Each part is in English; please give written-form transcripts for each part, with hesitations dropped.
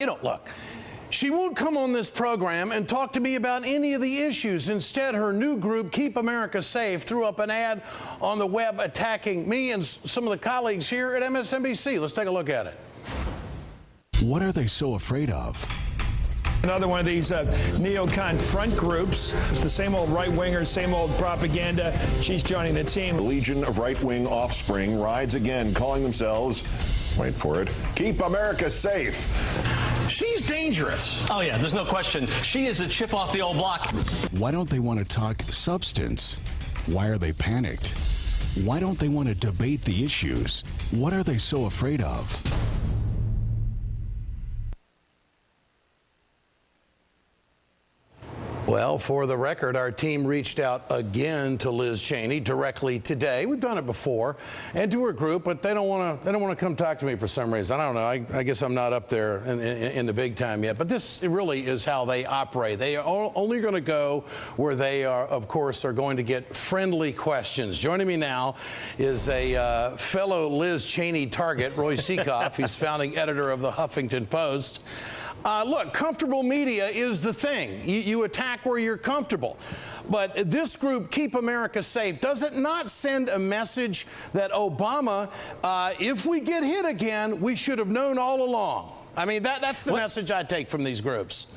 Look, she won't come on this program and talk to me about any of the issues. Instead, her new group, Keep America Safe, threw up an ad on the web attacking me and some of the colleagues here at MSNBC. Let's take a look at it. What are they so afraid of? Another one of these neocon front groups, the same old right-wingers, same old propaganda. She's joining the team. The legion of right-wing offspring rides again, calling themselves, wait for it, Keep America Safe. She's dangerous. Oh, yeah, there's no question. She is a chip off the old block. Why don't they want to talk substance? Why are they panicked? Why don't they want to debate the issues? What are they so afraid of? Well, for the record, our team reached out again to Liz Cheney directly today. We've done it before, and to her group, but they don't want to come talk to me for some reason. I don't know. I guess I'm not up there in the big time yet. But this really is how they operate. They are only going to go where they are, of course, are going to get friendly questions. Joining me now is a fellow Liz Cheney target, Roy Sekoff. He's founding editor of the Huffington Post. Look, comfortable media is the thing. You attack where you're comfortable. But this group, Keep America Safe, does it not send a message that Obama, if we get hit again, we should have known all along? I mean, that's the message I take from these groups.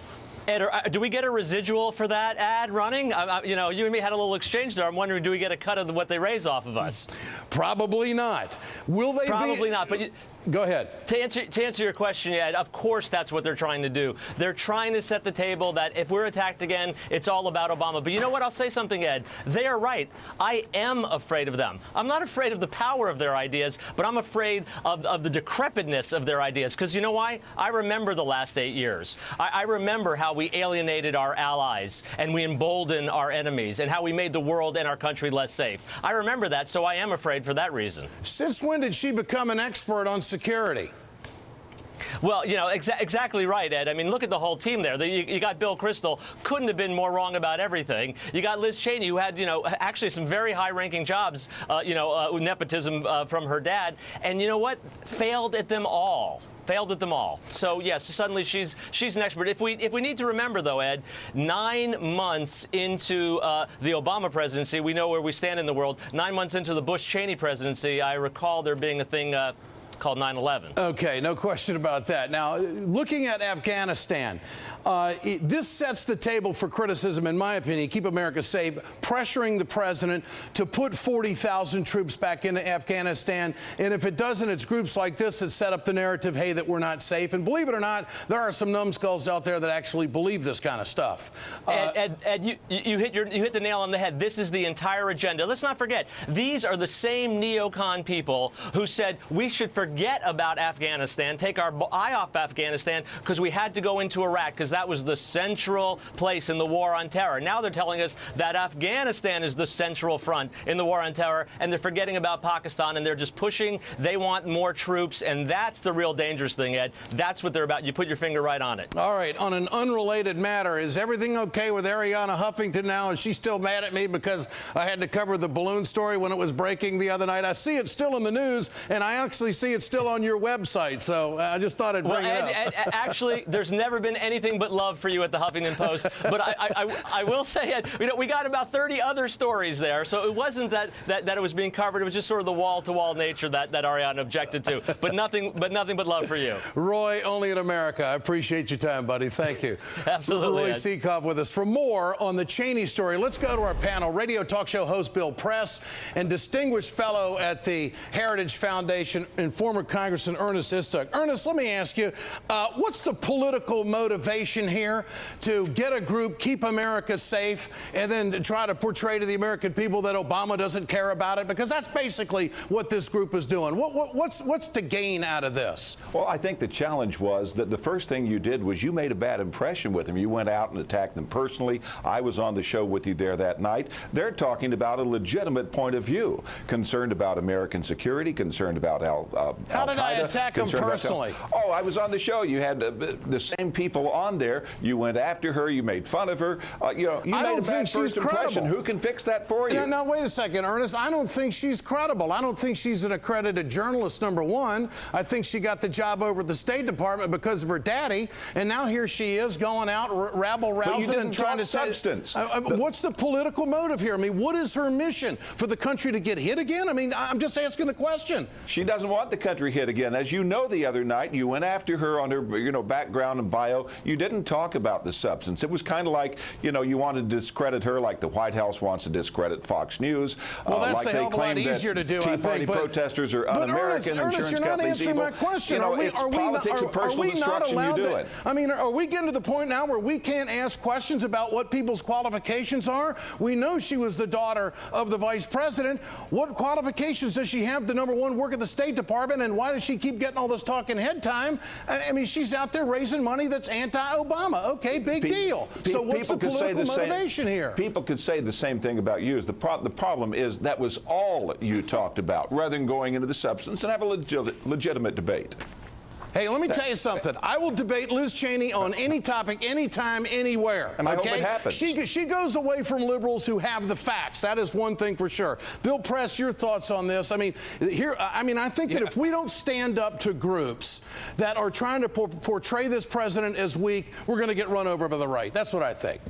Ed, do we get a residual for that ad running? You and me had a little exchange there. I'm wondering, do we get a cut of what they raise off of us? Probably not. Will they? Probably not. But go ahead. To answer your question, Ed, of course that's what they're trying to do. They're trying to set the table that if we're attacked again, it's all about Obama. But you know what? I'll say something, Ed. They are right. I am afraid of them. I'm not afraid of the power of their ideas, but I'm afraid of the decrepitness of their ideas. Because you know why? I remember the last 8 years. I remember how we alienated our allies and we emboldened our enemies and how we made the world and our country less safe. I remember that, so I am afraid for that reason. Since when did she become an expert on security? Well, exactly right, Ed. I mean, look at the whole team there. You got Bill Kristol, couldn't have been more wrong about everything. You got Liz Cheney, who had, actually some very high-ranking jobs, nepotism from her dad. And you know what? Failed at them all. So yes, suddenly she's an expert. If we need to remember though, Ed, 9 months into the Obama presidency, we know where we stand in the world. 9 months into the Bush-Cheney presidency, I recall there being a thing called 9/11. Okay, no question about that. Now, looking at Afghanistan, this sets the table for criticism, in my opinion. Keep America Safe, pressuring the president to put 40,000 troops back into Afghanistan. And if it doesn't, it's groups like this that set up the narrative, hey, that we're not safe. And believe it or not, there are some numbskulls out there that actually believe this kind of stuff. Ed, you hit the nail on the head. This is the entire agenda. Let's not forget, these are the same neocon people who said we should forget about Afghanistan, take our eye off Afghanistan, because we had to go into Iraq, because that was the central place in the war on terror. Now they're telling us that Afghanistan is the central front in the war on terror, and they're forgetting about Pakistan, and they're just pushing. They want more troops, and that's the real dangerous thing, Ed. That's what they're about. You put your finger right on it. All right. On an unrelated matter, is everything okay with Arianna Huffington now? Is she still mad at me because I had to cover the balloon story when it was breaking the other night? I see it still in the news, and I actually see it still on your website, so I just thought I'd bring it up. Ed, actually, there's never been anything but love for you at the Huffington Post, but I will say, Ed, we got about 30 other stories there, so it wasn't that it was being covered. It was just sort of the wall-to-wall nature that Arianna objected to, but nothing but love for you. Roy, only in America. I appreciate your time, buddy. Thank you. Absolutely. Roy Sekoff with us. For more on the Cheney story, let's go to our panel. Radio talk show host Bill Press and distinguished fellow at the Heritage Foundation and former Congressman Ernest Istook. Ernest, let me ask you, what's the political motivation here to get a group, Keep America Safe, and then to try to portray to the American people that Obama doesn't care about it? Because that's basically what this group is doing. What's to gain out of this? Well, I think the challenge was that the first thing you did was you made a bad impression with them. You went out and attacked them personally. I was on the show with you there that night. They're talking about a legitimate point of view, concerned about American security, concerned about How did I Al-Qaeda, attack him concerned about personally? Oh, I was on the show. You had the same people on there. You went after her. You made fun of her. You made a bad first impression. Who can fix that for you? Now, wait a second, Ernest. I don't think she's credible. I don't think she's an accredited journalist, number one. I think she got the job over at the State Department because of her daddy, and now here she is going out rabble-rousing and trying to substance. What's the political motive here? I mean, what is her mission? For the country to get hit again? I mean, I'm just asking the question. She doesn't want the country hit again. As you know, the other night, you went after her on her, background and bio. You didn't talk about the substance. It was kind of like, you wanted to discredit her like the White House wants to discredit Fox News. Well, that's like a hell of a lot easier to do, I think. Tea Party protesters are un-American, Ernest, you're not answering my question. It's politics and personal destruction you do it. I mean, are we getting to the point now where we can't ask questions about what people's qualifications are? We know she was the daughter of the vice president. What qualifications does she have to, number one, work at the State Department, and why does she keep getting all this talking head time? I mean, she's out there raising money that's anti-Obama. Okay, big deal. So what's the political motivation here? People could say the same thing about you. The problem is that was all you talked about, rather than going into the substance and have a legitimate debate. Hey, let me tell you something. I will debate Liz Cheney on any topic, anytime, anywhere. And I hope it happens. She goes away from liberals who have the facts. That is one thing for sure. Bill Press, your thoughts on this? I mean, I think that if we don't stand up to groups that are trying to portray this president as weak, we're going to get run over by the right. That's what I think.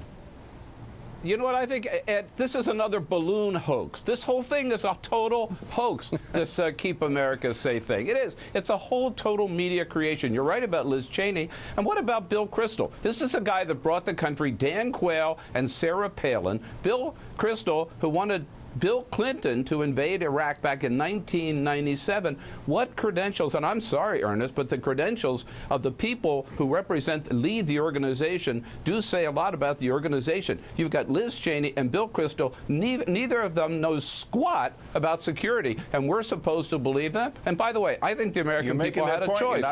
You know what I think, Ed? This is another balloon hoax. This whole thing is a total hoax, this Keep America Safe thing. It is. It's a whole total media creation. You're right about Liz Cheney. And what about Bill Kristol? This is a guy that brought the country Dan Quayle and Sarah Palin. Bill Kristol, who wanted Bill Clinton to invade Iraq back in 1997. What credentials, and I'm sorry, Ernest, but the credentials of the people who lead the organization do say a lot about the organization. You've got Liz Cheney and Bill Kristol. Neither of them knows squat about security, and we're supposed to believe them. And by the way, I think the American people had a choice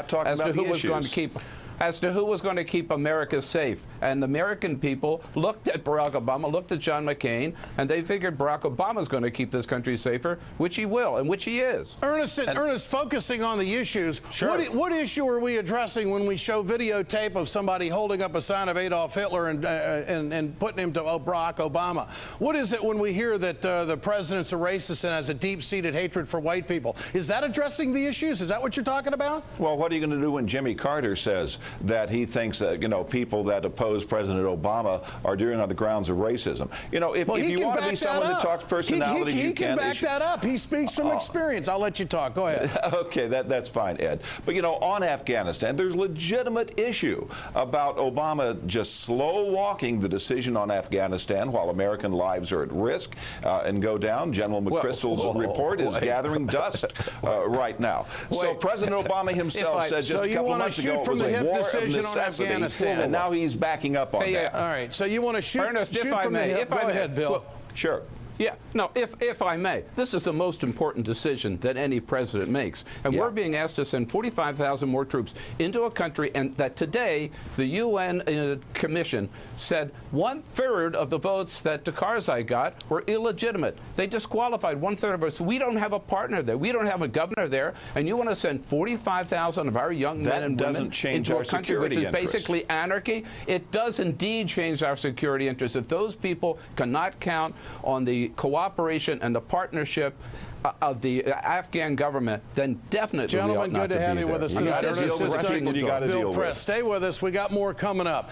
as to who was going to keep America safe. And the American people looked at Barack Obama, looked at John McCain, and they figured Barack Obama's going to keep this country safer, which he will, and which he is. Ernest, focusing on the issues, sure. What issue are we addressing when we show videotape of somebody holding up a sign of Adolf Hitler and putting him to Barack Obama? What is it when we hear that the president's a racist and has a deep-seated hatred for white people? Is that addressing the issues? Is that what you're talking about? Well, what are you going to do when Jimmy Carter says that he thinks people that oppose President Obama are doing on the grounds of racism? If you want to be someone who talks personality, he can back that up. He speaks from experience. I'll let you talk. Go ahead. Okay, that's fine, Ed. But on Afghanistan, there's legitimate issue about Obama just slow walking the decision on Afghanistan while American lives are at risk and go down. General McChrystal's report is gathering dust right now. So President Obama himself said just a couple of months ago it was a war of necessity, and now he's backing up on that. All right, so you want to shoot, Ernest, shoot from the hip. Go ahead, Bill. Well, sure. Yeah, no, if I may, this is the most important decision that any president makes. And we're being asked to send 45,000 more troops into a country, and that today the UN Commission said 1/3 of the votes that Karzai got were illegitimate. They disqualified 1/3 of us. We don't have a partner there. We don't have a governor there. And you want to send 45,000 of our young men and women into a country which is basically anarchy? It does indeed change our security interests. If those people cannot count on the cooperation and the partnership of the Afghan government, then definitely Gentlemen, good to have you with us tonight. You got to deal with the people you got to deal with. Bill Press, stay with us. We got more coming up.